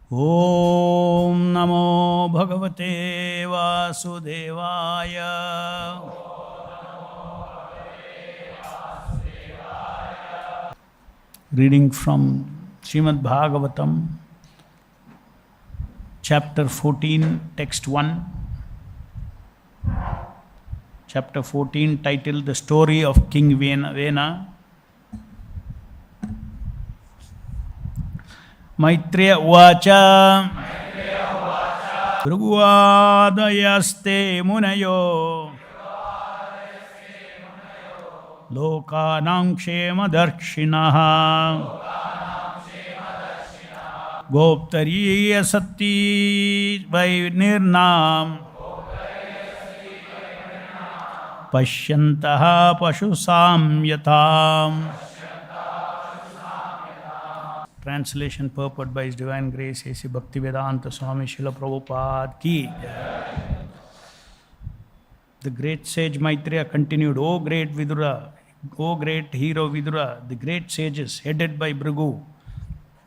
Om Namo Bhagavate Vasudevaya. Reading from Srimad Bhagavatam, chapter 14, text 1. Chapter 14, titled The Story of King Vena. Maitreya Uvacha Bhriguadayaste Munayo Lokanam Kshema Darshinaha Goptariya Sati Vainirnam Pashyantaha Pashusam Yatam. Translation purport by His Divine Grace A.C. Bhaktivedanta Swami Srila Prabhupada ki. The great sage Maitreya continued, O great Vidura, O great hero Vidura, the great sages headed by Bhrigu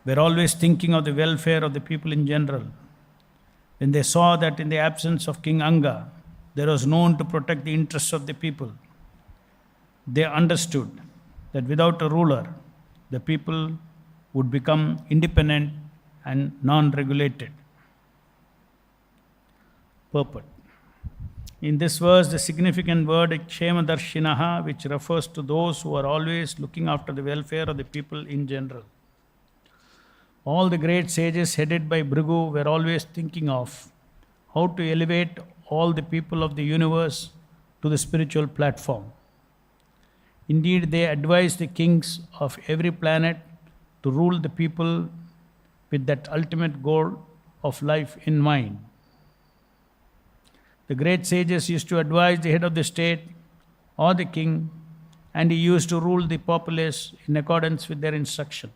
were always thinking of the welfare of the people in general. When they saw that in the absence of King Anga, there was no one to protect the interests of the people, they understood that without a ruler, the people would become independent and non-regulated. Purport. In this verse, the significant word Kshema Darshinaha, which refers to those who are always looking after the welfare of the people in general. All the great sages headed by Bhrigu were always thinking of how to elevate all the people of the universe to the spiritual platform. Indeed, they advised the kings of every planet to rule the people with that ultimate goal of life in mind. The great sages used to advise the head of the state or the king, and he used to rule the populace in accordance with their instruction.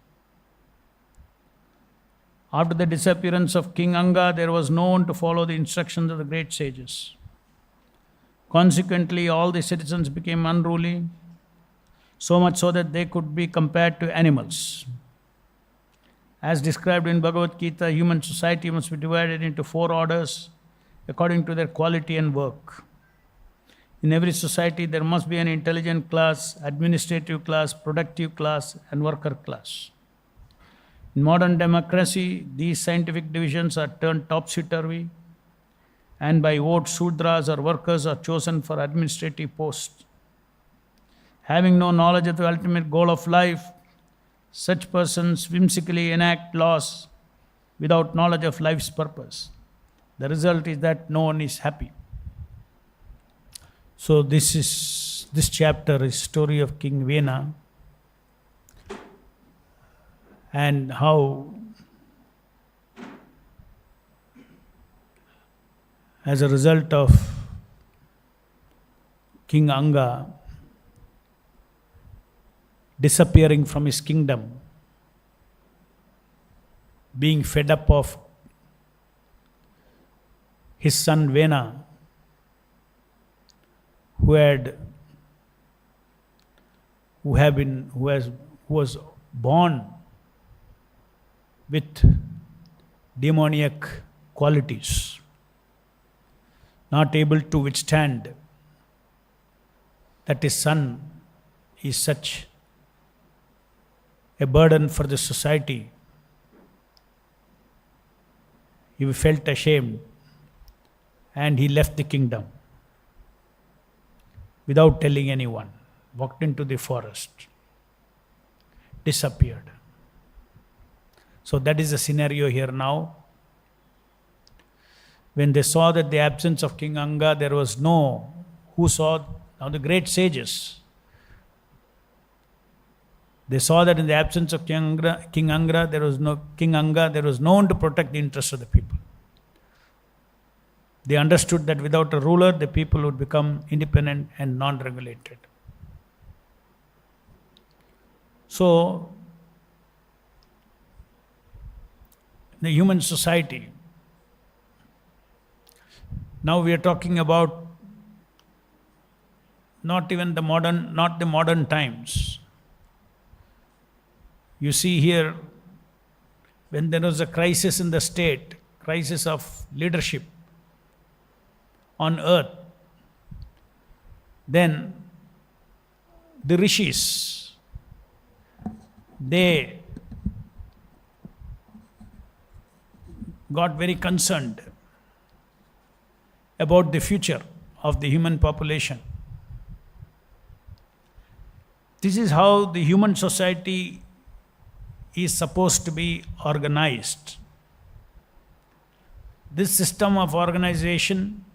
After the disappearance of King Anga, there was no one to follow the instructions of the great sages. Consequently, all the citizens became unruly, so much so that they could be compared to animals. As described in Bhagavad Gita, human society must be divided into 4 orders according to their quality and work. In every society, there must be an intelligent class, administrative class, productive class, and worker class. In modern democracy, these scientific divisions are turned topsy-turvy, and by vote, Sudras or workers are chosen for administrative posts. Having no knowledge of the ultimate goal of life, such persons whimsically enact laws without knowledge of life's purpose. The result is that no one is happy. So this chapter is story of King Vena and how as a result of King Anga disappearing from his kingdom, being fed up of his son Vena, who was born with demoniac qualities, not able to withstand that his son is such a burden for the society. He felt ashamed and he left the kingdom without telling anyone, walked into the forest, disappeared. So that is the scenario here now. When they saw that the absence of King Anga, there was now the great sages. They saw that in the absence of King Anga, there was no one to protect the interests of the people. They understood that without a ruler, the people would become independent and non-regulated. So, the human society, now we are talking about not the modern times. You see here, when there was a crisis in the state, crisis of leadership on earth, then the rishis, they got very concerned about the future of the human population. This is how the human society is supposed to be organized. This system of organization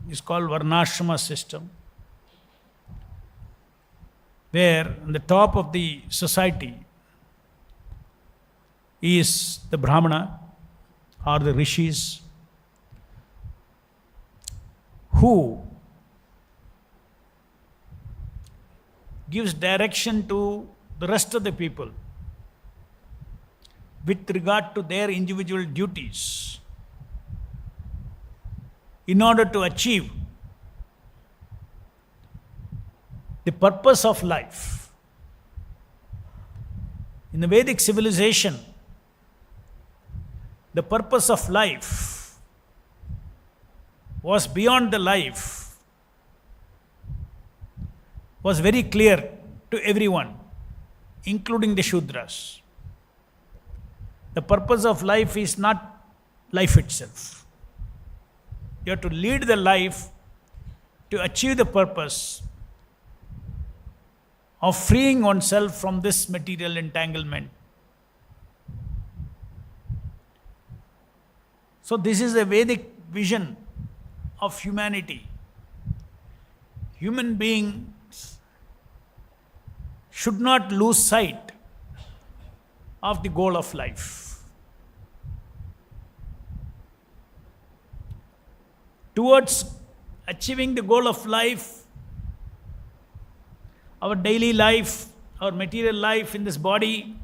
is called Varnashrama system, where on the top of the society is the Brahmana or the rishis, who gives direction to the rest of the people with regard to their individual duties in order to achieve the purpose of life. In the Vedic civilization, the purpose of life was beyond the life, was very clear to everyone, including the Shudras. The purpose of life is not life itself. You have to lead the life to achieve the purpose of freeing oneself from this material entanglement. So this is a Vedic vision of humanity. Human beings should not lose sight of the goal of life. Towards achieving the goal of life, our daily life, our material life in this body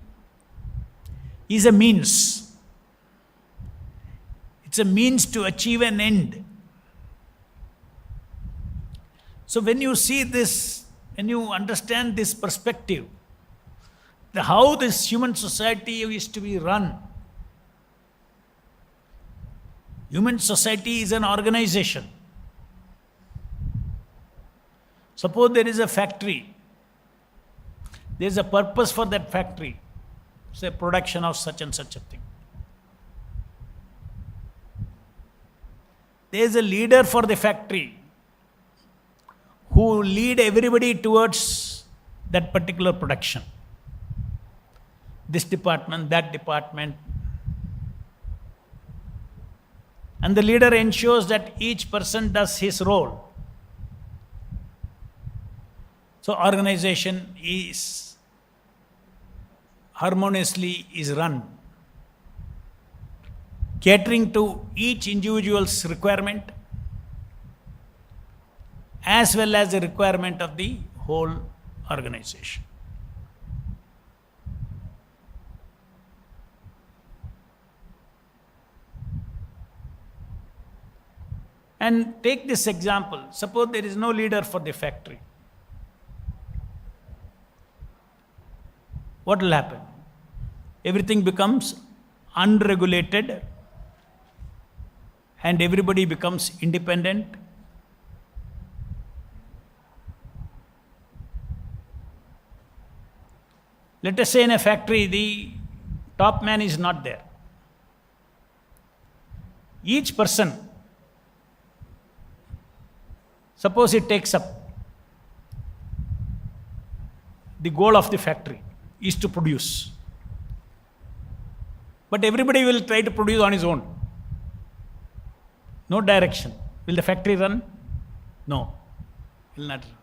is a means. It's a means to achieve an end. So when you see this, when you understand this perspective, how this human society is to be run. Human society is an organization. Suppose there is a factory. There is a purpose for that factory. Say production of such and such a thing. There is a leader for the factory who lead everybody towards that particular production. This department, that department. And the leader ensures that each person does his role. So organization is harmoniously is run, catering to each individual's requirement as well as the requirement of the whole organization. And take this example. Suppose there is no leader for the factory. What will happen? Everything becomes unregulated and everybody becomes independent. Let us say in a factory, the top man is not there. Each person, suppose it takes up the goal of the factory is to produce. But everybody will try to produce on his own. No direction. Will the factory run? No, will not run.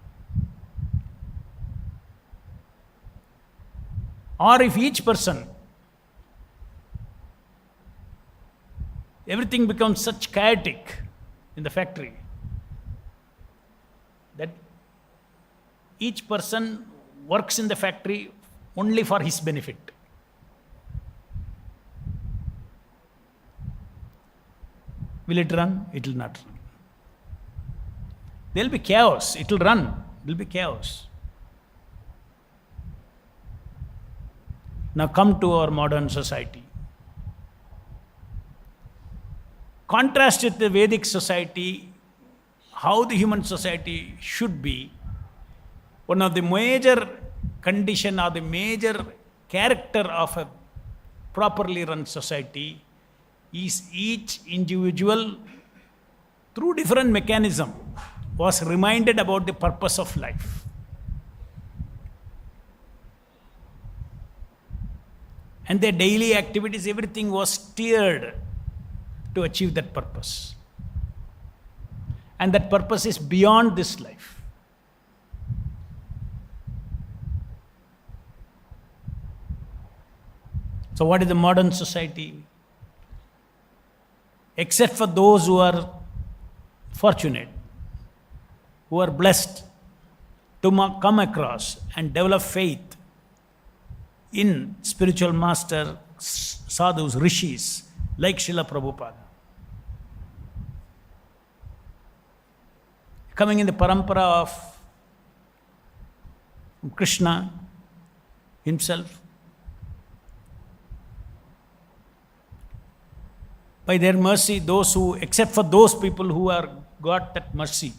Or if each person, everything becomes such chaotic in the factory that each person works in the factory only for his benefit. Will it run? It will not run. There will be chaos. It will run. There will be chaos. Now come to our modern society. contrast with the Vedic society, how the human society should be, one of the major condition or the major character of a properly run society is each individual, through different mechanism, was reminded about the purpose of life. And their daily activities, everything was steered to achieve that purpose. And that purpose is beyond this life. So what is the modern society? Except for those who are fortunate, who are blessed to come across and develop faith in spiritual master, sadhus, rishis, like Srila Prabhupada. Coming in the parampara of Krishna himself. By their mercy, those who, except for those people who are got that mercy,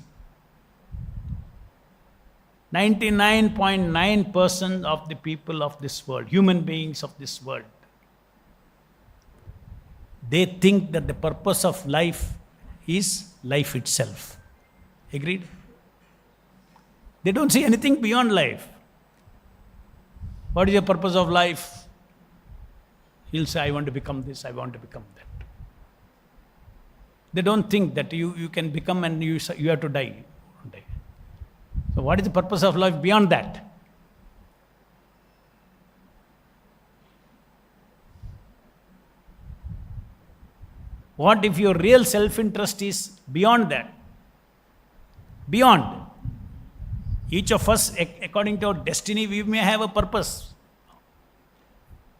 99.9% of the people of this world, human beings of this world, they think that the purpose of life is life itself. Agreed? They don't see anything beyond life. What is the purpose of life? He'll say, I want to become this, I want to become that. They don't think that you can become and you have to die one day. So what is the purpose of life beyond that? What if your real self-interest is beyond that? Beyond. Each of us, according to our destiny, we may have a purpose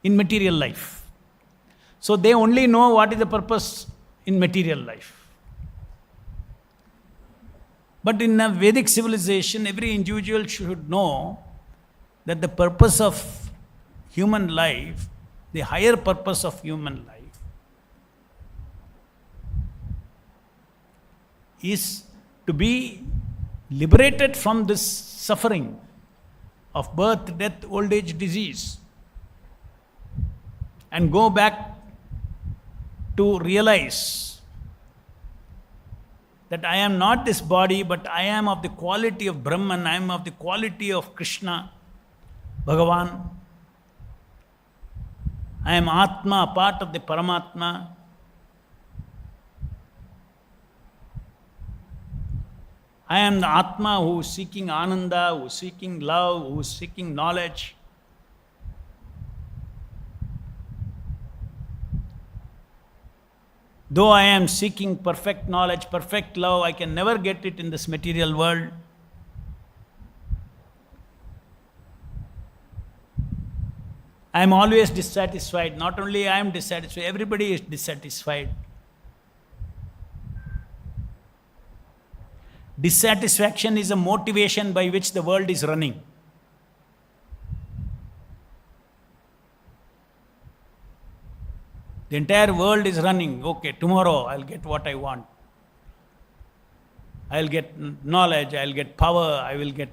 in material life. So they only know what is the purpose in material life. But in a Vedic civilization, every individual should know that the purpose of human life, the higher purpose of human life, is to be liberated from this suffering of birth, death, old age, disease, and go back to realize that I am not this body, but I am of the quality of Brahman, I am of the quality of Krishna, Bhagavan. I am Atma, a part of the Paramatma. I am the Atma who is seeking Ananda, who is seeking love, who is seeking knowledge. Though I am seeking perfect knowledge, perfect love, I can never get it in this material world. I am always dissatisfied. Not only I am dissatisfied, everybody is dissatisfied. Dissatisfaction is a motivation by which the world is running. The entire world is running. Okay, tomorrow I'll get what I want. I'll get knowledge, I'll get power, I will get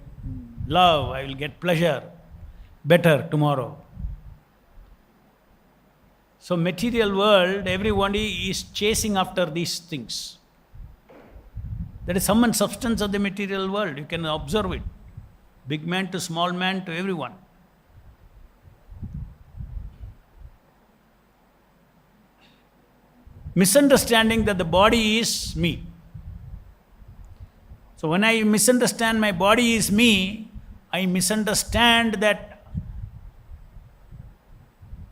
love, I will get pleasure. Better tomorrow. So material world, everybody is chasing after these things. There is sum and substance of the material world. You can observe it. Big man to small man to everyone. Misunderstanding that the body is me. So when I misunderstand my body is me, I misunderstand that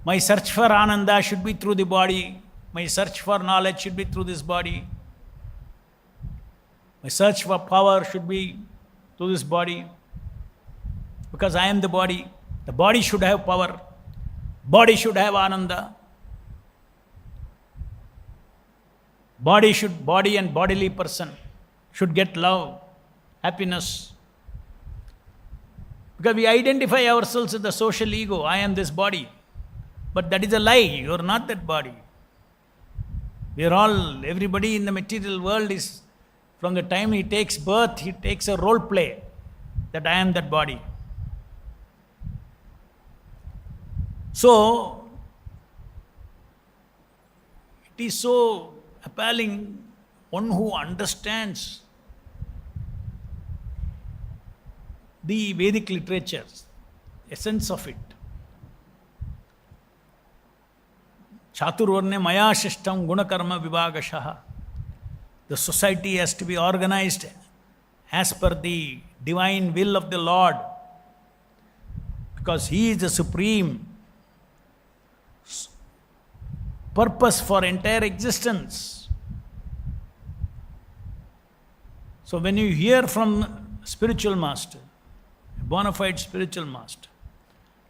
my search for Ananda should be through the body. My search for knowledge should be through this body. My search for power should be through this body. Because I am the body. The body should have power. Body should have Ananda. Body and bodily person should get love, happiness. Because we identify ourselves with the social ego. I am this body. But that is a lie. You are not that body. We are all, everybody in the material world is, from the time he takes birth, he takes a role play that I am that body. So, it is so appalling, one who understands the Vedic literature, essence of it. Chaturvarne maya shishtam gunakarma vibhagashaha. The society has to be organized as per the divine will of the Lord, because He is the supreme purpose for entire existence. So when you hear from spiritual master, a bona fide spiritual master,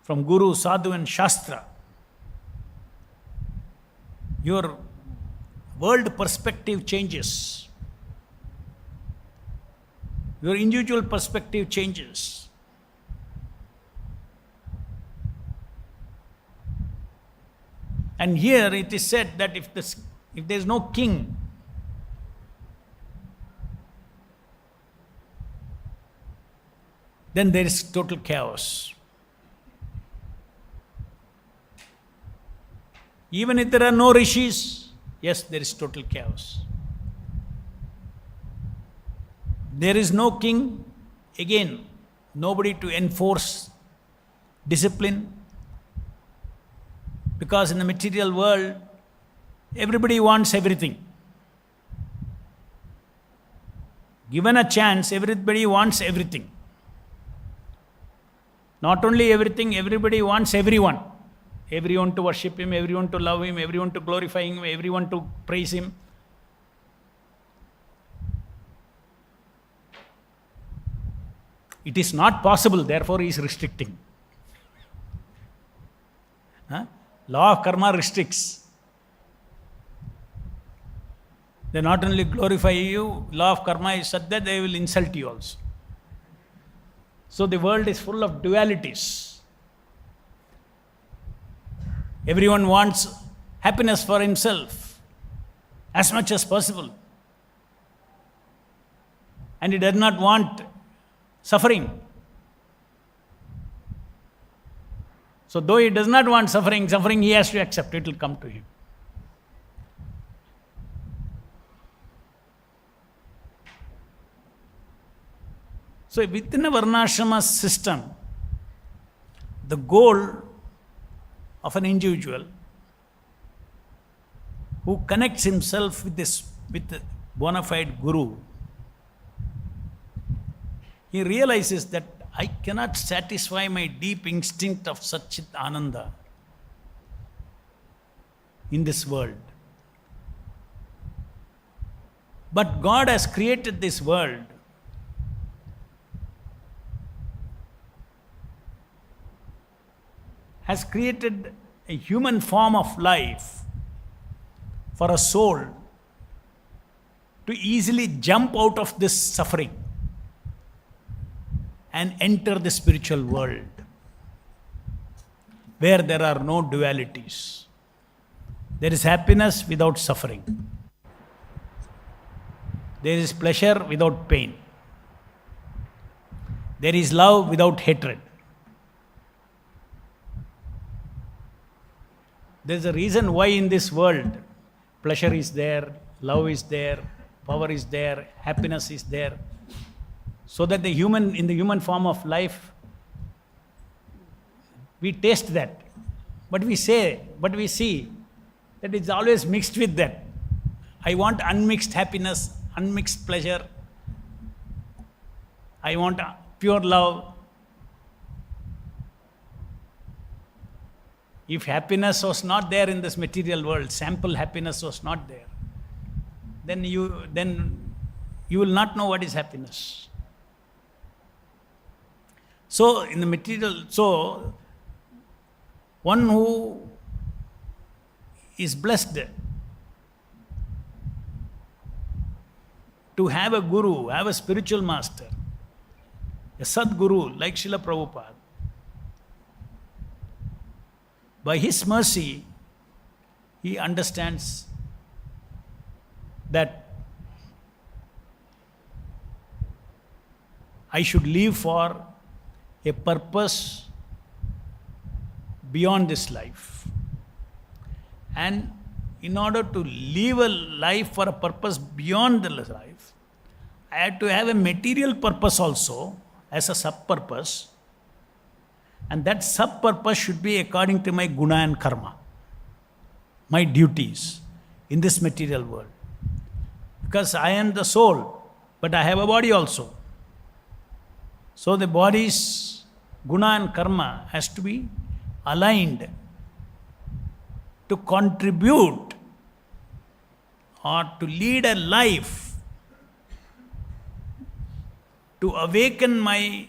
from Guru, Sadhu and Shastra, your world perspective changes. Your individual perspective changes. And here it is said that if there is no king, then there is total chaos. Even if there are no rishis, yes, there is total chaos. There is no king, again, nobody to enforce discipline. Because in the material world, everybody wants everything. Given a chance, everybody wants everything. Not only everything, everybody wants everyone. Everyone to worship Him, everyone to love Him, everyone to glorify Him, everyone to praise Him. It is not possible, therefore He is restricting. Law of karma restricts. They not only glorify you, law of karma is such that they will insult you also. So the world is full of dualities. Everyone wants happiness for himself as much as possible. And he does not want suffering. So though he does not want suffering he has to accept, it will come to him. So within a varnashrama system, the goal of an individual who connects himself with the bona fide guru, he realizes that I cannot satisfy my deep instinct of Satchit Ananda in this world. But God has created this world has created a human form of life for a soul to easily jump out of this suffering and enter the spiritual world where there are no dualities. There is happiness without suffering. There is pleasure without pain. There is love without hatred. There is a reason why in this world pleasure is there, love is there, power is there, happiness is there. So that in the human form of life, we taste that. But we see that it's always mixed with that. I want unmixed happiness, unmixed pleasure. I want pure love. If happiness was not there in this material world, sample happiness was not there, then you will not know what is happiness. So in the material, one who is blessed to have a guru, have a spiritual master, a Sadguru like Srila Prabhupada, by his mercy, he understands that I should live for a purpose beyond this life. And in order to live a life for a purpose beyond the life, I had to have a material purpose also as a sub-purpose. And that sub-purpose should be according to my guna and karma, my duties in this material world. Because I am the soul, but I have a body also. So the body's guna and karma has to be aligned to contribute or to lead a life to awaken my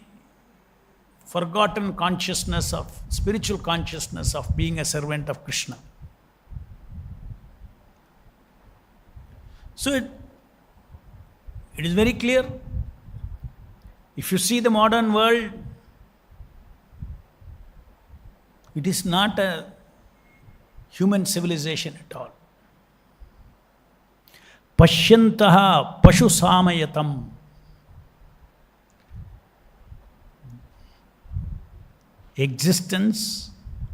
forgotten consciousness of spiritual consciousness of being a servant of Krishna. So it is very clear. If you see the modern world, it is not a human civilization at all. Pashyantaha pashu samayatam. Existence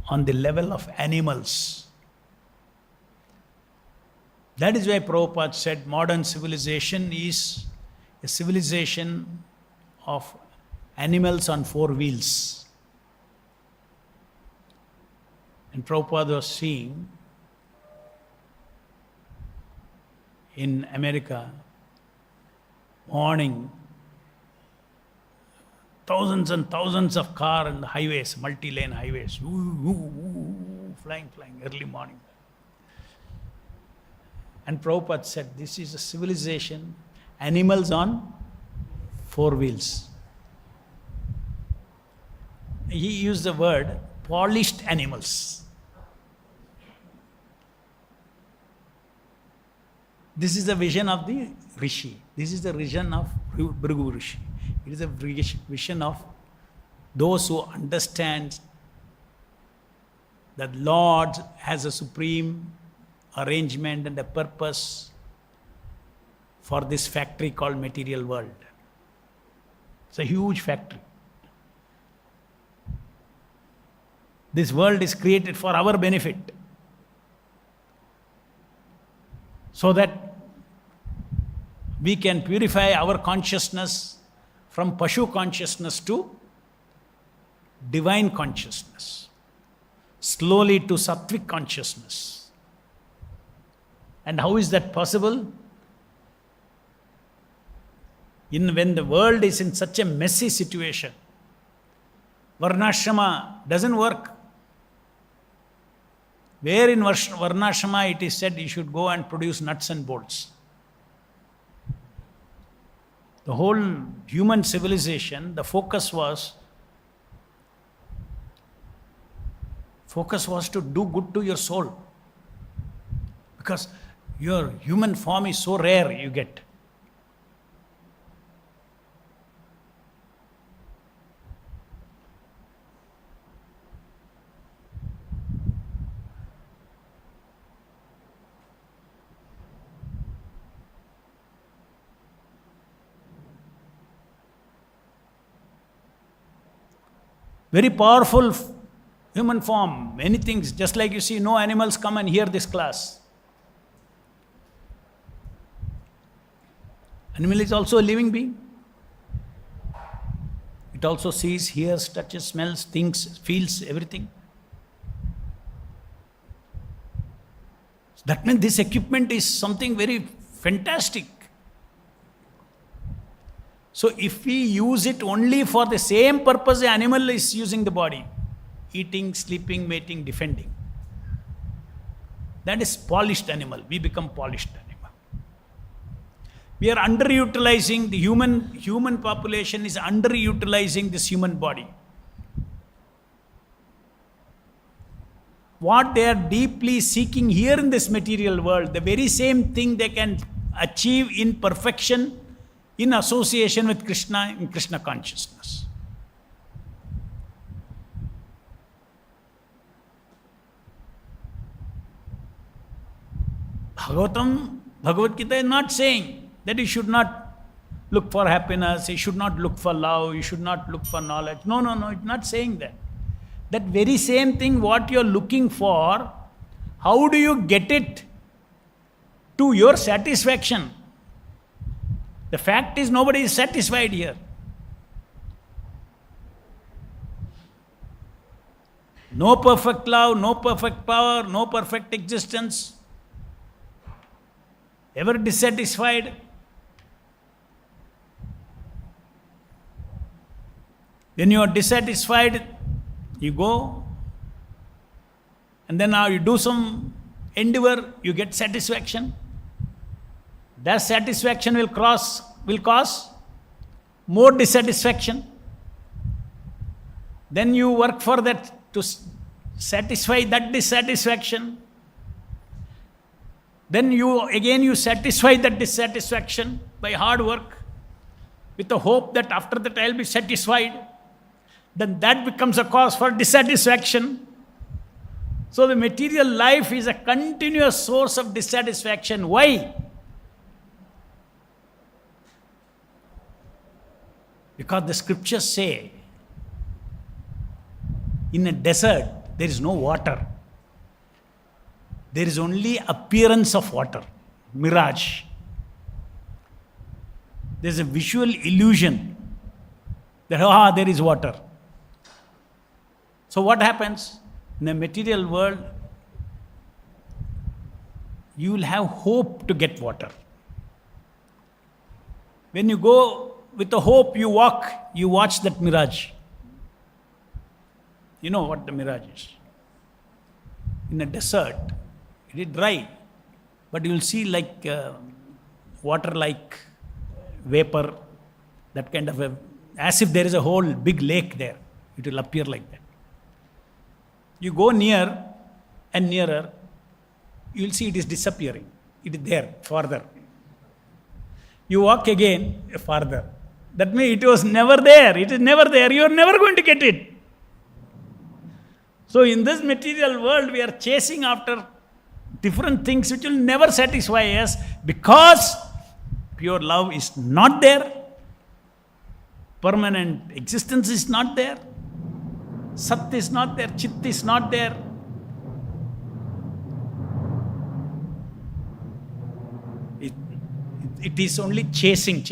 on the level of animals. That is why Prabhupada said modern civilization is a civilization of animals on four wheels. And Prabhupada was seeing in America, morning, thousands and thousands of cars on the highways, multi-lane highways, flying, early morning. And Prabhupada said, this is a civilization, animals on four wheels. He used the word polished animals. This is the vision of the Rishi. This is the vision of Bhrigu Rishi. It is a vision of those who understand that Lord has a supreme arrangement and a purpose for this factory called material world. It's a huge factory. This world is created for our benefit, so that we can purify our consciousness from Pashu consciousness to divine consciousness, slowly to Sattvic consciousness. And how is that possible? When the world is in such a messy situation, Varnashrama doesn't work. Where in Varnashrama it is said you should go and produce nuts and bolts. The whole human civilization, the focus was to do good to your soul. Because your human form is so rare, you get. Very powerful human form, many things, just like you see, no animals come and hear this class. Animal is also a living being. It also sees, hears, touches, smells, thinks, feels, everything. That means this equipment is something very fantastic. So if we use it only for the same purpose the animal is using the body, eating, sleeping, mating, defending, that is polished animal. We become polished animal. We are underutilizing, the human population is underutilizing this human body. What they are deeply seeking here in this material world, the very same thing they can achieve in perfection in association with Krishna, in Krishna consciousness. Bhagavatam Bhagavad Gita is not saying that you should not look for happiness, you should not look for love, you should not look for knowledge. No, it's not saying that. That very same thing, what you're looking for, how do you get it to your satisfaction? The fact is, nobody is satisfied here. No perfect love, no perfect power, no perfect existence. Ever dissatisfied? When you are dissatisfied, you go, and then now you do some endeavor, you get satisfaction. That satisfaction will cause more dissatisfaction. Then you work for that to satisfy that dissatisfaction. Then you satisfy that dissatisfaction by hard work with the hope that after that I'll be satisfied. Then that becomes a cause for dissatisfaction. So the material life is a continuous source of dissatisfaction. Why? Because the scriptures say, in a desert, there is no water. There is only appearance of water, mirage. There is a visual illusion that, there is water. So what happens? In the material world, you will have hope to get water. When you go with the hope, you walk, you watch that mirage. You know what the mirage is. In a desert, it is dry, but you will see like water-like vapor, that kind of as if there is a whole big lake there. It will appear like that. You go near and nearer, you will see it is disappearing. It is there, farther. You walk again, farther. That means it was never there. It is never there. You are never going to get it. So in this material world, we are chasing after different things which will never satisfy us because pure love is not there. Permanent existence is not there. Sat is not there. Chit is not there. It is only chasing.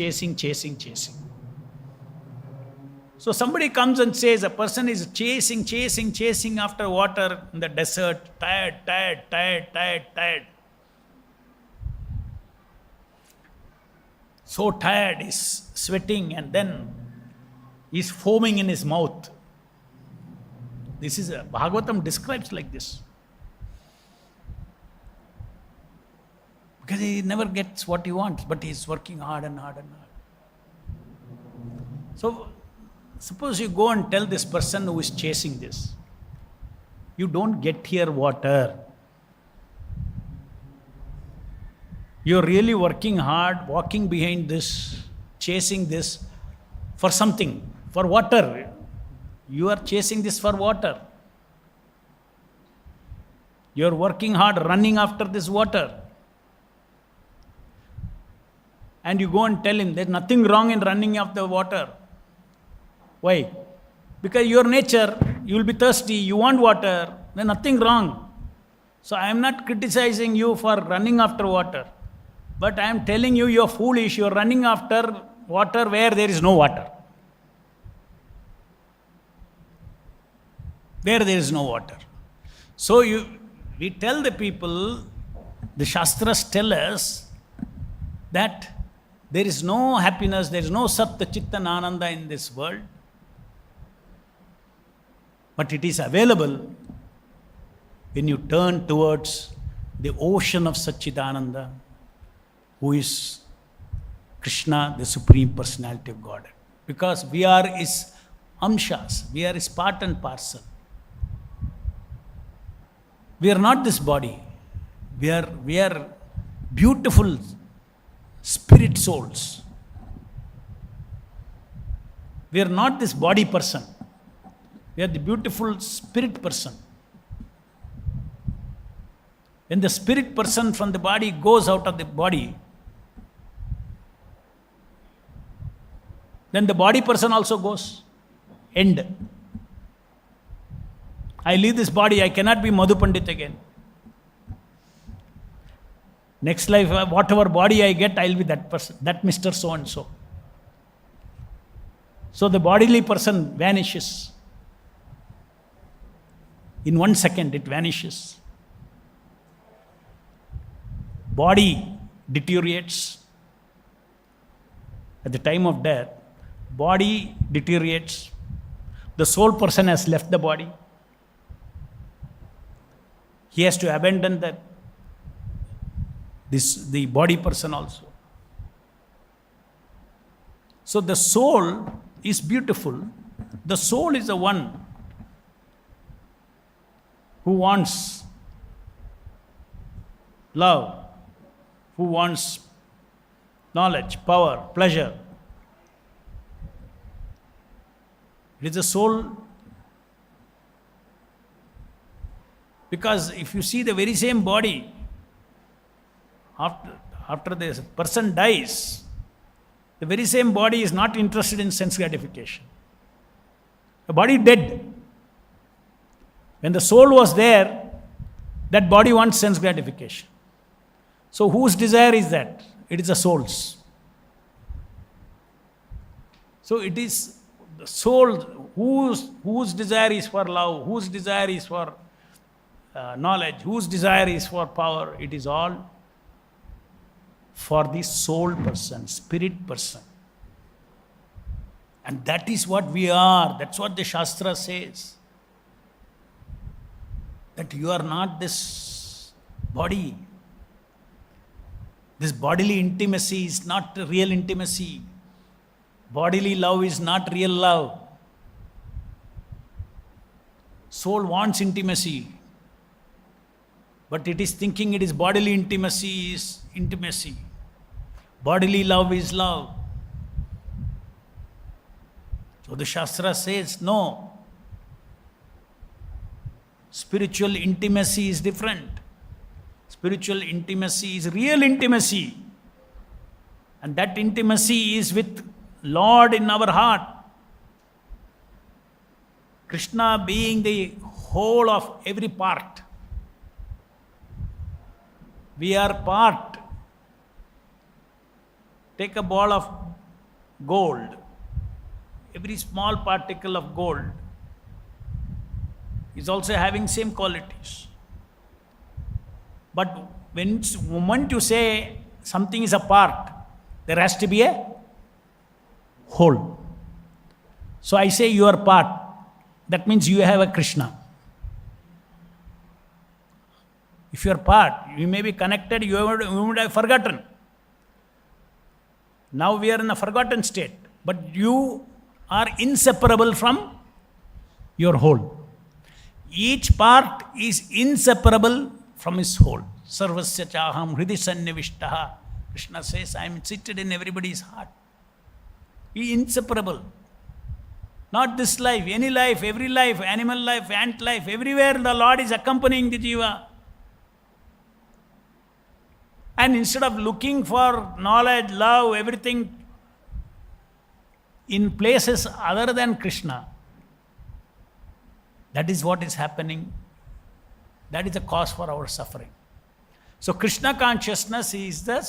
So somebody comes and says, a person is chasing after water in the desert, tired. So tired, he's sweating and then he's foaming in his mouth. This is Bhagavatam describes like this. Because he never gets what he wants, but he's working hard and hard. So suppose you go and tell this person who is chasing this, you don't get here water. You're really working hard, walking behind this, chasing this for something, for water. You are chasing this for water. You're working hard, running after this water. And you go and tell him there's nothing wrong in running after water. Why? Because your nature, you will be thirsty, you want water, there's nothing wrong. So I am not criticizing you for running after water. But I am telling you, you're foolish, you're running after water where there is no water. Where there is no water. So we tell the people, the Shastras tell us that there is no happiness, there is no Satta, Chitta, and Ananda in this world. But it is available when you turn towards the ocean of Satchidananda, who is Krishna, the Supreme Personality of Godhead. Because we are His amshas, we are His part and parcel. We are not this body. We are beautiful spirit souls. We are not this body person. We are the beautiful spirit person. When the spirit person from the body goes out of the body, then the body person also goes. End. I leave this body, I cannot be Madhu Pandit again. Next life, whatever body I get, I'll be that person, that Mr. So-and-so. So the bodily person vanishes. In 1 second, it vanishes. Body deteriorates. At the time of death, body deteriorates. The soul person has left the body. He has to abandon the body person also. So the soul is beautiful. The soul is the one who wants love, who wants knowledge, power, pleasure. It is the soul. Because if you see the very same body, after the person dies, the very same body is not interested in sense gratification. The body dead. When the soul was there, that body wants sense gratification. So whose desire is that? It is the soul's. So it is the soul whose desire is for love, whose desire is for knowledge, whose desire is for power. It is all for the soul person, spirit person. And that is what we are. That's what the Shastra says. That you are not this body. This bodily intimacy is not real intimacy. Bodily love is not real love. Soul wants intimacy, but it is thinking it is bodily intimacy is intimacy. Bodily love is love. So the Shastra says, no. Spiritual intimacy is different. Spiritual intimacy is real intimacy. And that intimacy is with Lord in our heart. Krishna being the whole of every part. We are part. Take a ball of gold. Every small particle of gold is also having same qualities. But when moment you say something is a part, there has to be a whole. So I say you are part. That means you have a Krishna. If you are part, you may be connected, you would have forgotten. Now we are in a forgotten state. But you are inseparable from your whole. Each part is inseparable from his whole. Sarvasya chaham hridi sannivishtaha. Krishna says, I am seated in everybody's heart. He is inseparable. Not this life, any life, every life, animal life, ant life, everywhere the Lord is accompanying the jiva. And instead of looking for knowledge, love, everything in places other than Krishna, that is what is happening. That is the cause for our suffering. So Krishna consciousness is the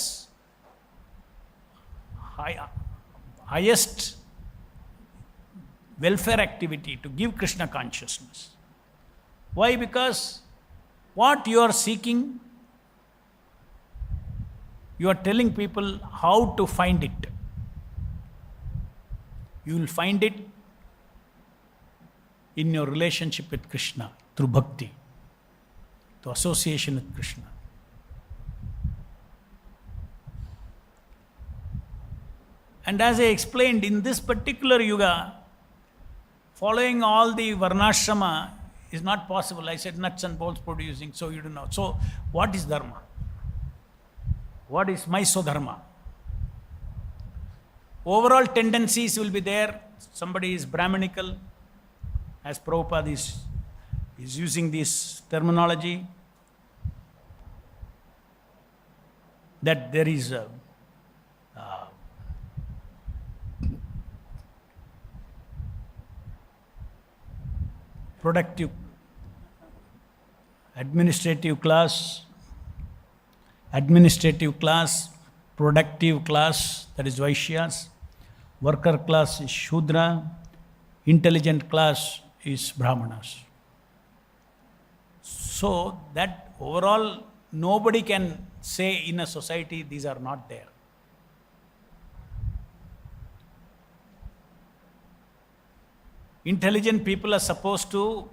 highest welfare activity, to give Krishna consciousness. Why? Because what you are seeking, you are telling people how to find it. You will find it in your relationship with Krishna through bhakti, through association with Krishna. And as I explained, in this particular yuga, following all the varnashrama is not possible. I said nuts and bolts producing, so you don't know. So what is dharma? What is Maiso dharma? Overall tendencies will be there. Somebody is Brahminical, as Prabhupada is using this terminology. that there is a productive administrative class, productive class, that is Vaishyas, worker class is Shudra, intelligent class is Brahmanas. So that overall nobody can say in a society these are not there. Intelligent people are supposed to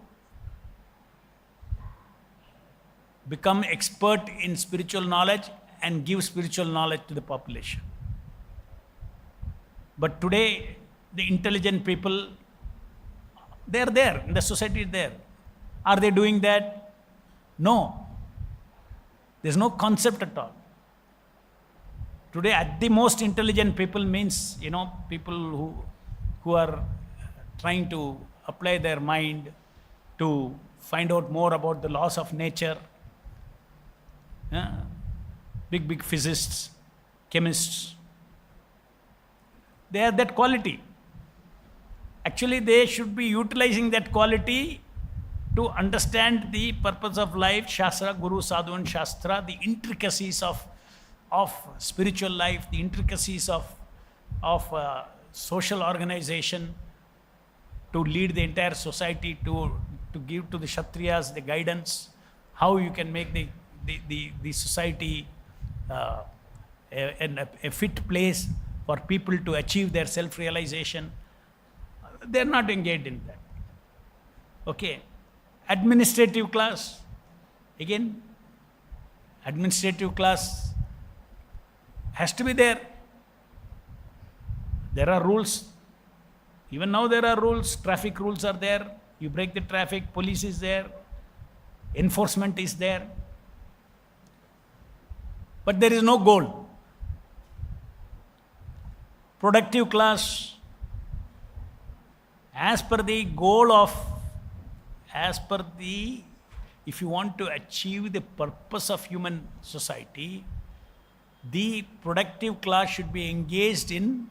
become expert in spiritual knowledge and give spiritual knowledge to the population. But today, the intelligent people, they are there, in the society is there. Are they doing that? No. There's no concept at all. Today, at the most intelligent people means, people who are trying to apply their mind to find out more about the laws of nature. Big physicists, chemists. They have that quality. Actually, they should be utilizing that quality to understand the purpose of life, Shastra, Guru, Sadhu and Shastra, the intricacies of spiritual life, the intricacies of social organization, to lead the entire society, to give to the Kshatriyas the guidance, how you can make the society a fit place for people to achieve their self-realization. They are not engaged in that. Okay. Administrative class. Again, administrative class has to be there. There are rules. Even now there are rules. Traffic rules are there. You break the traffic, police is there. Enforcement is there. But there is no goal. Productive class, if you want to achieve the purpose of human society, the productive class should be engaged in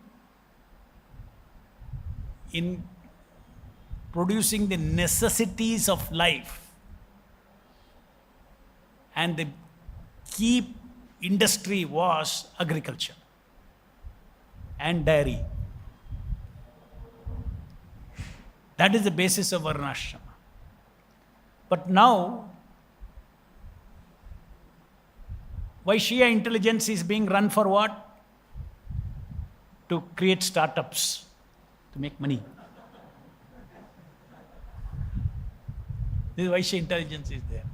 producing the necessities of life. And the key industry was agriculture and dairy. That is the basis of Varnashrama. But now, Vaishya intelligence is being run for what? To create startups, to make money. This Vaishya intelligence is there.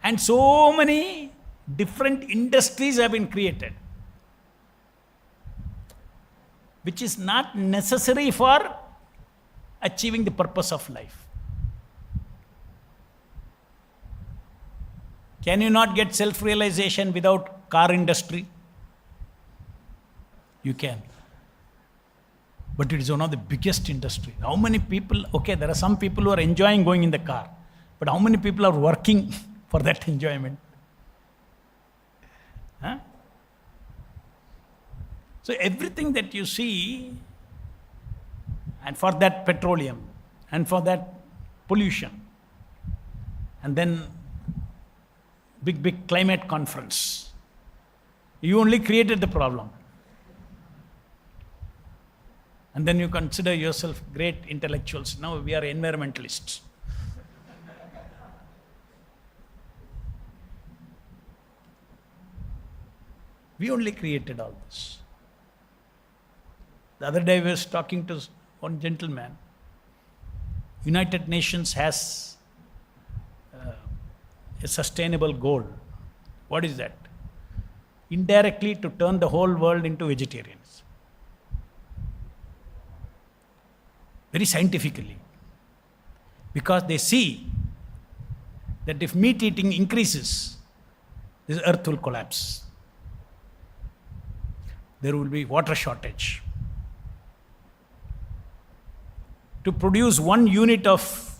And so many different industries have been created, which is not necessary for achieving the purpose of life. Can you not get self-realization without car industry? You can. But it is one of the biggest industry. How many people, okay, there are some people who are enjoying going in the car, but how many people are working for that enjoyment? Huh? So everything that you see, and for that petroleum, and for that pollution, and then big climate conference, you only created the problem. And then you consider yourself great intellectuals. Now we are environmentalists. We only created all this. The other day I was talking to one gentleman. United Nations has a sustainable goal. What is that? Indirectly to turn the whole world into vegetarians. Very scientifically. Because they see that if meat eating increases, this earth will collapse. There will be water shortage. To produce 1 unit of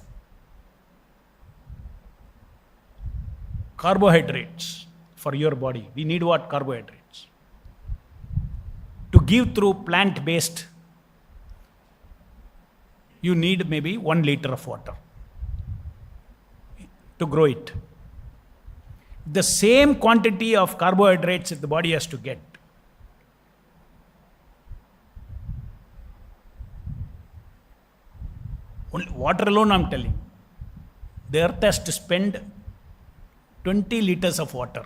carbohydrates for your body. We need what? Carbohydrates. To give through plant-based, you need maybe 1 liter of water to grow it. The same quantity of carbohydrates the body has to get. Only water alone I'm telling. The earth has to spend 20 liters of water.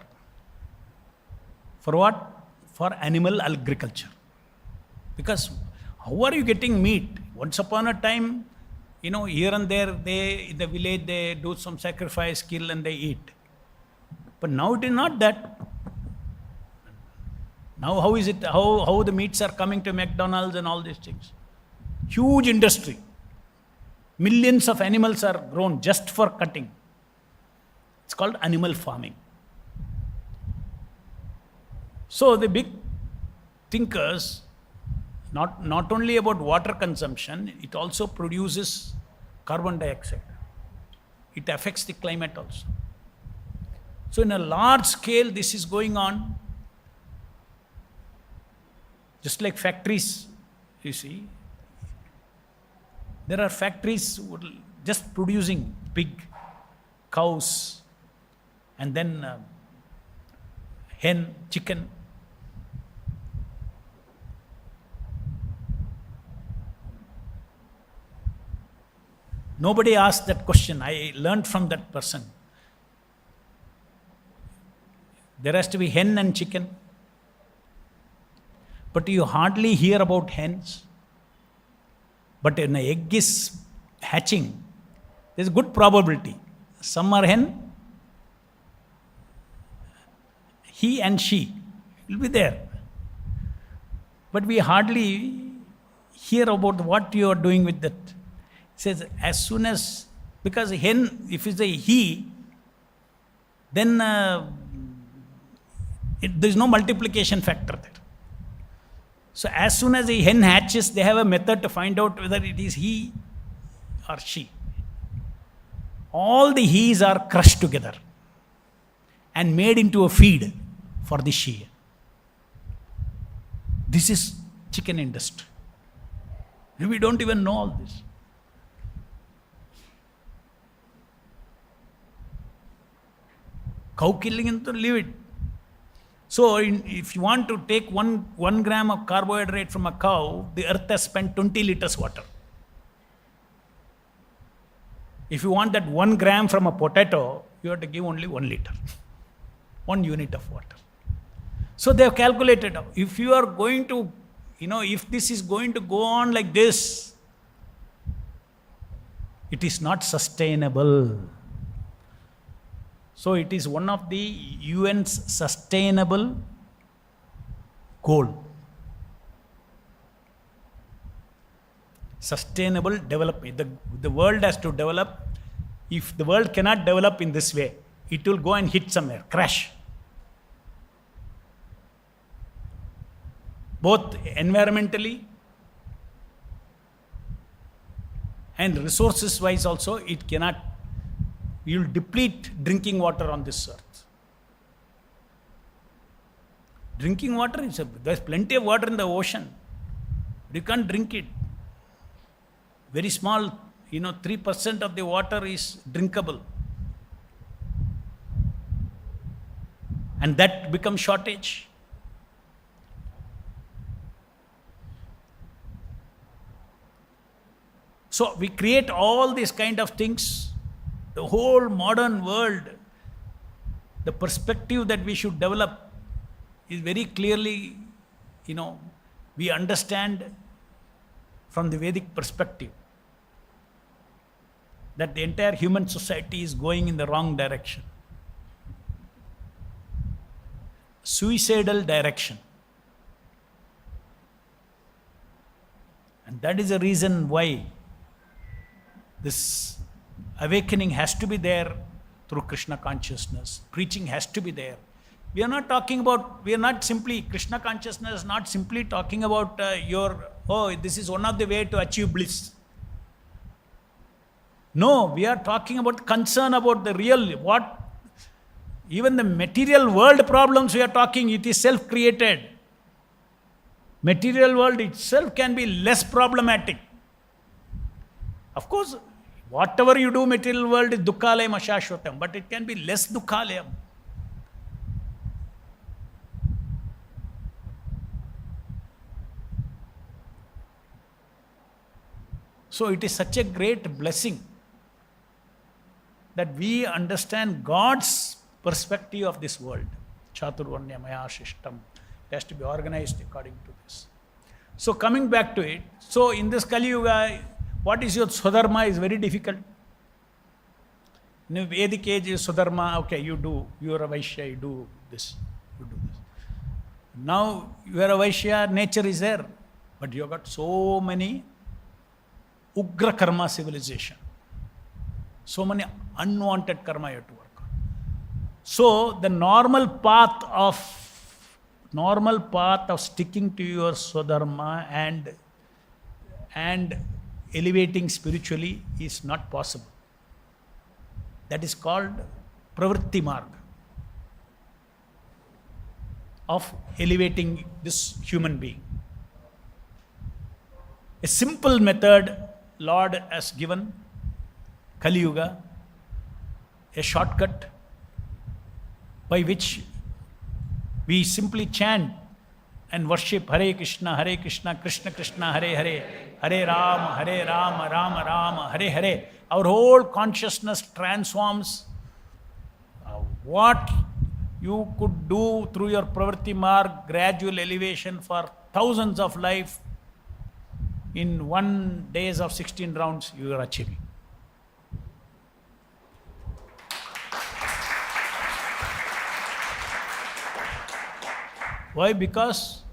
For what? For animal agriculture. Because how are you getting meat? Once upon a time, here and there, in the village, they do some sacrifice, kill, and they eat. But now it is not that. Now how is it, how the meats are coming to McDonald's and all these things? Huge industry. Millions of animals are grown just for cutting. It's called animal farming. So the big thinkers, not only about water consumption, it also produces carbon dioxide. It affects the climate also. So in a large scale, this is going on. Just like factories, you see. There are factories just producing pig, cows, and then hen, chicken. Nobody asked that question. I learned from that person. There has to be hen and chicken. But you hardly hear about hens. But when an egg is hatching, there's a good probability. Some are hen, he and she will be there. But we hardly hear about what you are doing with that. It says as soon as, because hen, if it's a he, then there is no multiplication factor there. So as soon as a hen hatches, they have a method to find out whether it is he or she. All the he's are crushed together and made into a feed for the she. This is chicken industry. We don't even know all this. Cow killing and to leave it. So if you want to take one gram of carbohydrate from a cow, the earth has spent 20 liters water. If you want that 1 gram from a potato, you have to give only 1 liter, 1 unit of water. So they have calculated, if you are going to, if this is going to go on like this, it is not sustainable. So it is one of the UN's sustainable goal. Sustainable development. The world has to develop. If the world cannot develop in this way, it will go and hit somewhere, crash. Both environmentally and resources wise also, it cannot. You will deplete drinking water on this earth. Drinking water, there's plenty of water in the ocean. You can't drink it. Very small, 3% of the water is drinkable. And that becomes shortage. So we create all these kind of things. The whole modern world, the perspective that we should develop is very clearly, we understand from the Vedic perspective that the entire human society is going in the wrong direction. Suicidal direction. And that is the reason why this awakening has to be there through Krishna consciousness. Preaching has to be there. We are not simply, Krishna consciousness, not simply talking about this is one of the way to achieve bliss. No, we are talking about concern about the real, Even the material world problems we are talking, it is self-created. Material world itself can be less problematic. Of course, whatever you do, material world is dukkhalayam ashashvatam, but it can be less dukkhalayam. So it is such a great blessing that we understand God's perspective of this world. Chaturvanya maya shishtam. It has to be organized according to this. So coming back to it, so in this Kali Yuga, what is your Swadharma is very difficult. In the Vedic age is Swadharma, okay, you are a Vaishya, you do this. Now you are a Vaishya, nature is there, but you have got so many Ugra karma civilization. So many unwanted karma you have to work on. So the normal path of sticking to your Swadharma and elevating spiritually is not possible. That is called Pravritti Marga of elevating this human being. A simple method Lord has given, Kali Yuga, a shortcut by which we simply chant and worship Hare Krishna, Krishna Krishna, Hare Hare, Hare Rama, Rama Rama, Hare Hare. Our whole consciousness transforms. What you could do through your Pravritti Marg, gradual elevation for thousands of life, in 1 days of 16 rounds, you are achieving. Why? Because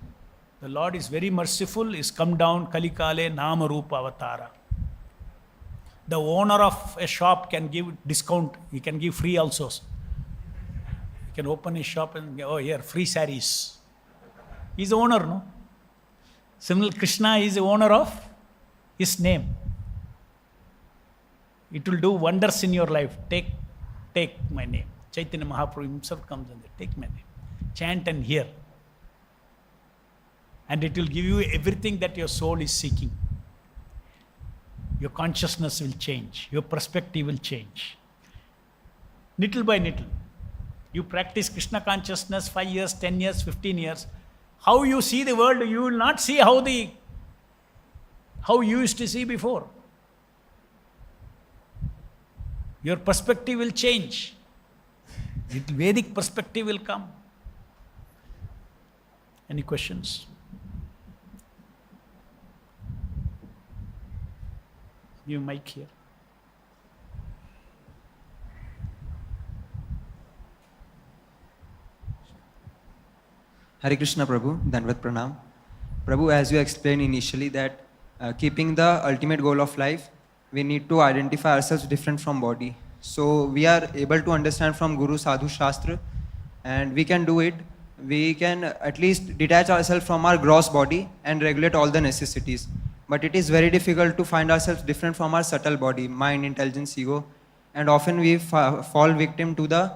the Lord is very merciful, is come down Kali Kale Nama Rupa Avatara. The owner of a shop can give discount, he can give free also. He can open his shop and oh here, free sarees. He is the owner, no? Similarly, Krishna is the owner of his name. It will do wonders in your life. Take my name. Chaitanya Mahaprabhu himself comes and take my name. Chant and hear. And it will give you everything that your soul is seeking. Your consciousness will change. Your perspective will change. Little by little. You practice Krishna consciousness 5 years, 10 years, 15 years. How you see the world, you will not see how you used to see before. Your perspective will change. Vedic perspective will come. Any questions? Give mic here. Hare Krishna Prabhu, Dandavat Pranam. Prabhu, as you explained initially that keeping the ultimate goal of life, we need to identify ourselves different from body. So we are able to understand from Guru Sadhu Shastra and we can do it. We can at least detach ourselves from our gross body and regulate all the necessities. But it is very difficult to find ourselves different from our subtle body, mind, intelligence, ego. And often we fall victim to the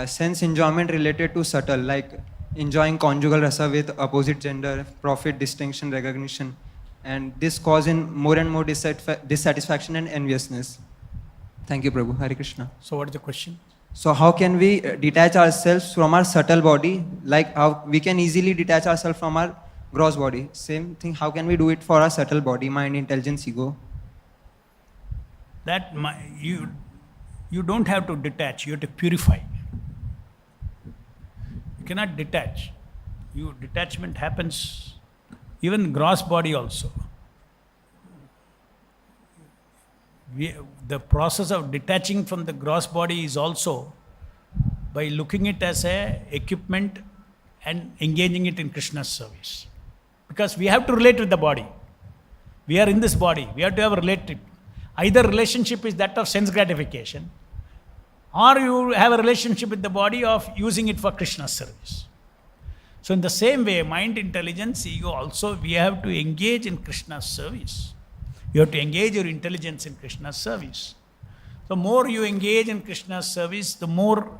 sense enjoyment related to subtle, like enjoying conjugal rasa with opposite gender, profit, distinction, recognition. And this causes more and more dissatisfaction and enviousness. Thank you, Prabhu. Hare Krishna. So what is the question? So how can we detach ourselves from our subtle body? Like how we can easily detach ourselves from our gross body. Same thing, how can we do it for our subtle body, mind, intelligence, ego? That you don't have to detach, you have to purify. You cannot detach. Detachment happens even gross body also. The process of detaching from the gross body is also by looking it as a equipment and engaging it in Krishna's service. Because we have to relate with the body. We are in this body. We have to have a relationship. Either relationship is that of sense gratification, or you have a relationship with the body of using it for Krishna's service. So in the same way, mind, intelligence, ego also, we have to engage in Krishna's service. You have to engage your intelligence in Krishna's service. The more you engage in Krishna's service, the more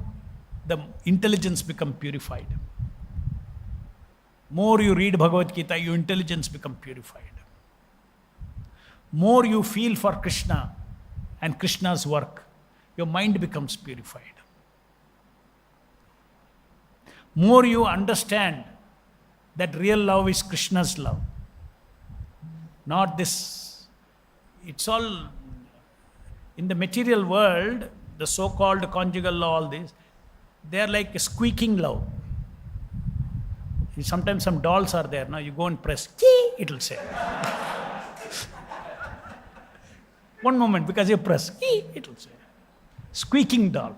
the intelligence become purified. More you read Bhagavad Gita, your intelligence become purified. More you feel for Krishna and Krishna's work, your mind becomes purified. More you understand that real love is Krishna's love. Not this. It's all in the material world, the so-called conjugal law, all this, they are like a squeaking love. Sometimes some dolls are there. Now you go and press, key, it will say. One moment, because you press, key, it will say. Squeaking doll.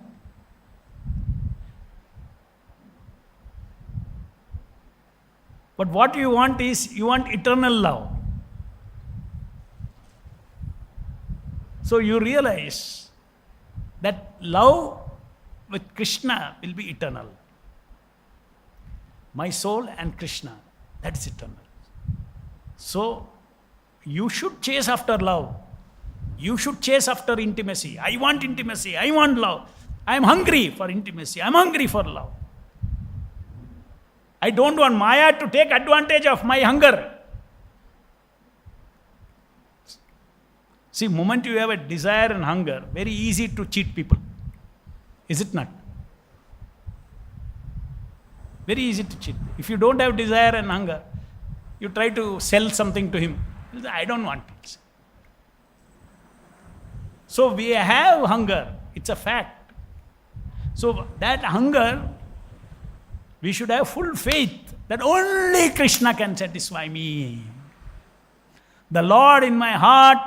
But what you want is, you want eternal love. So you realize that love with Krishna will be eternal. My soul and Krishna, that is eternal. So you should chase after love. You should chase after intimacy. I want intimacy. I want love. I am hungry for intimacy. I am hungry for love. I don't want Maya to take advantage of my hunger. See, moment you have a desire and hunger, very easy to cheat people. Is it not? Very easy to cheat. If you don't have desire and hunger, you try to sell something to him. He'll say, I don't want it. So we have hunger. It's a fact. So that hunger, we should have full faith that only Krishna can satisfy me. The Lord in my heart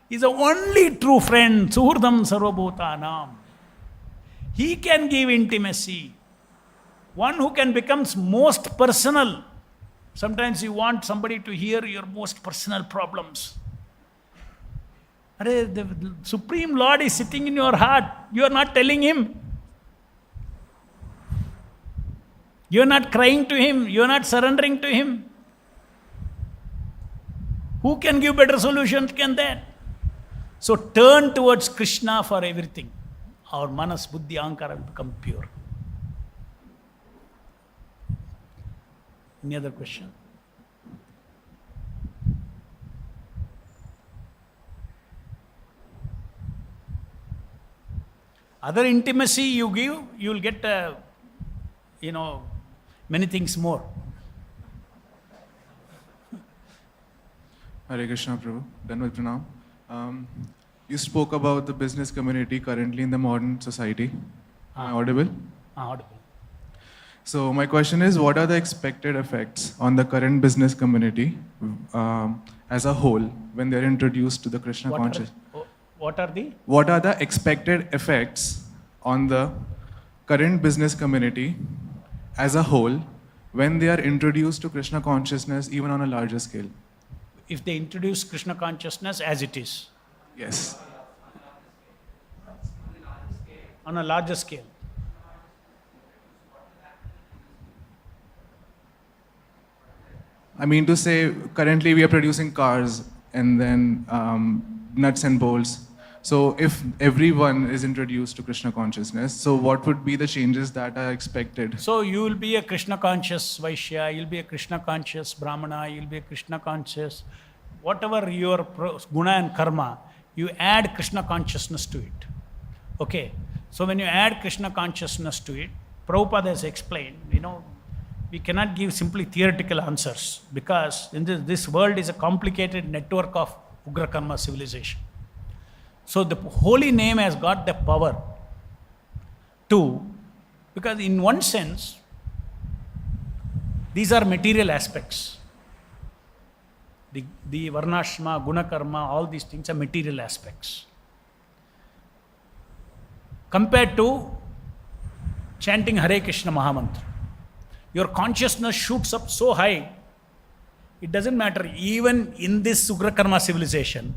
is the only true friend, Suhurdam Sarvabhutanam. He can give intimacy. One who can become most personal. Sometimes you want somebody to hear your most personal problems. The Supreme Lord is sitting in your heart. You are not telling Him. You are not crying to Him. You are not surrendering to Him. Who can give better solutions than that? So turn towards Krishna for everything. Our manas, buddhi, ahankara will become pure. Any other question? Other intimacy you give, you will get, many things more. Hare Krishna, Prabhu. Danvat Pranam. You spoke about the business community currently in the modern society. Am I audible? Audible. So my question is, what are the expected effects on the current business community as a whole when they're introduced to the Krishna consciousness? What are the? What are the expected effects on the current business community as a whole when they are introduced to Krishna consciousness even on a larger scale? If they introduce Krishna consciousness as it is. Yes. On a larger scale. I mean to say, currently we are producing cars and then nuts and bolts. So if everyone is introduced to Krishna consciousness, so what would be the changes that are expected? So you will be a Krishna conscious Vaishya, you'll be a Krishna conscious Brahmana, you'll be a Krishna conscious, whatever your guna and karma, you add Krishna consciousness to it. Okay. So when you add Krishna consciousness to it, Prabhupada has explained, we cannot give simply theoretical answers because in this world is a complicated network of Ugra Karma civilization. So the holy name has got the power to, because in one sense, these are material aspects. The Varnashma, Guna Karma, all these things are material aspects. Compared to chanting Hare Krishna Mahamantra, your consciousness shoots up so high, it doesn't matter. Even in this Ugra Karma civilization,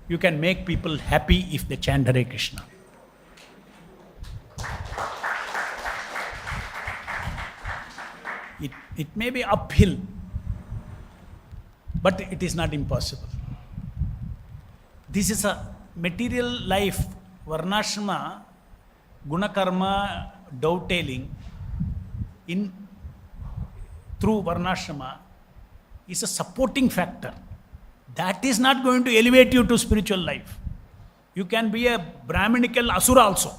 you can make people happy if they chant Hare Krishna. It may be uphill, but it is not impossible. This is a material life, Varnashrama, Guna Karma, dovetailing in through varnashrama is a supporting factor. That is not going to elevate you to spiritual life. You can be a Brahminical asura also.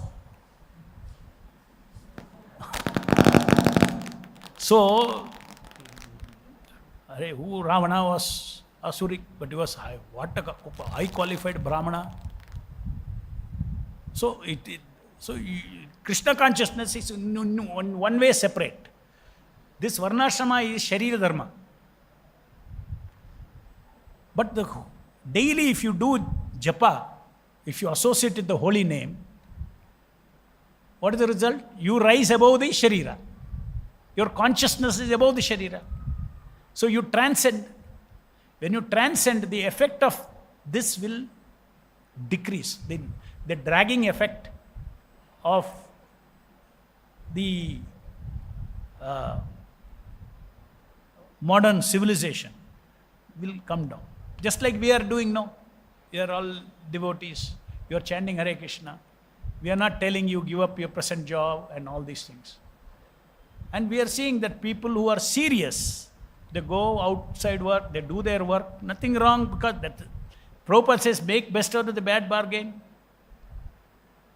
So, who Ravana was asuric, but he was high. What a high qualified Brahmana. So, Krishna consciousness is in one way separate. This varnashrama is Sharira Dharma. But daily if you do japa, if you associate with the holy name, what is the result? You rise above the Sharira. Your consciousness is above the Sharira. So you transcend. When you transcend, the effect of this will decrease. The dragging effect of the modern civilization will come down. Just like we are doing now. We are all devotees. You are chanting Hare Krishna. We are not telling you give up your present job and all these things. And we are seeing that people who are serious, they go outside work, they do their work, nothing wrong, because Prabhupada says make best out of the bad bargain.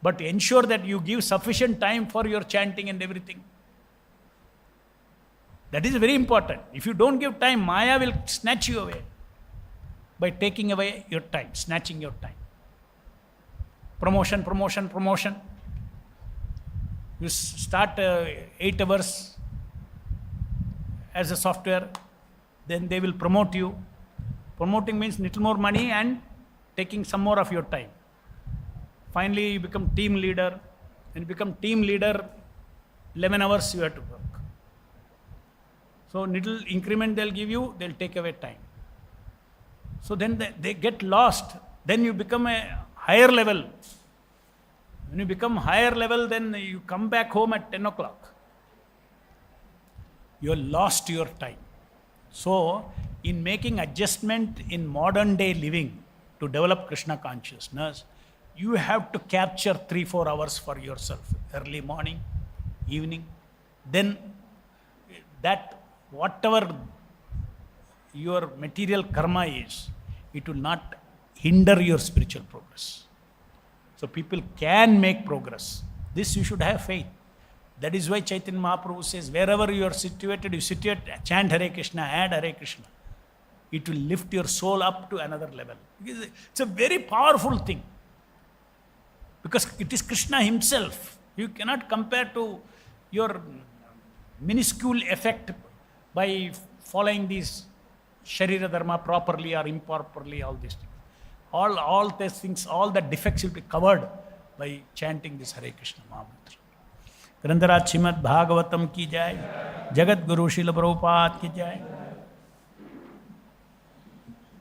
But ensure that you give sufficient time for your chanting and everything. That is very important. If you don't give time, Maya will snatch you away by taking away your time, snatching your time. Promotion. You start 8 hours as a software, then they will promote you. Promoting means little more money and taking some more of your time. Finally, you become team leader. When you become team leader, 11 hours you have to work. So little increment they'll give you, they'll take away time. So then they get lost. Then you become a higher level. When you become higher level, then you come back home at 10 o'clock. You have lost your time. So, in making adjustment in modern day living to develop Krishna consciousness, you have to capture 3-4 hours for yourself. Early morning, evening. Then that whatever your material karma is, it will not hinder your spiritual progress. So people can make progress. This you should have faith. That is why Chaitanya Mahaprabhu says, wherever you are situated, you situate, chant Hare Krishna, add Hare Krishna. It will lift your soul up to another level. It's a very powerful thing. Because it is Krishna himself. You cannot compare to your minuscule effect by following these Sharira Dharma properly or improperly, all these things. All these things, all the defects will be covered by chanting this Hare Krishna Mahamantra. ग्रंथराज Shrimad Bhagavatam की जय, जगत गुरु श्रील प्रभुपाद की जय.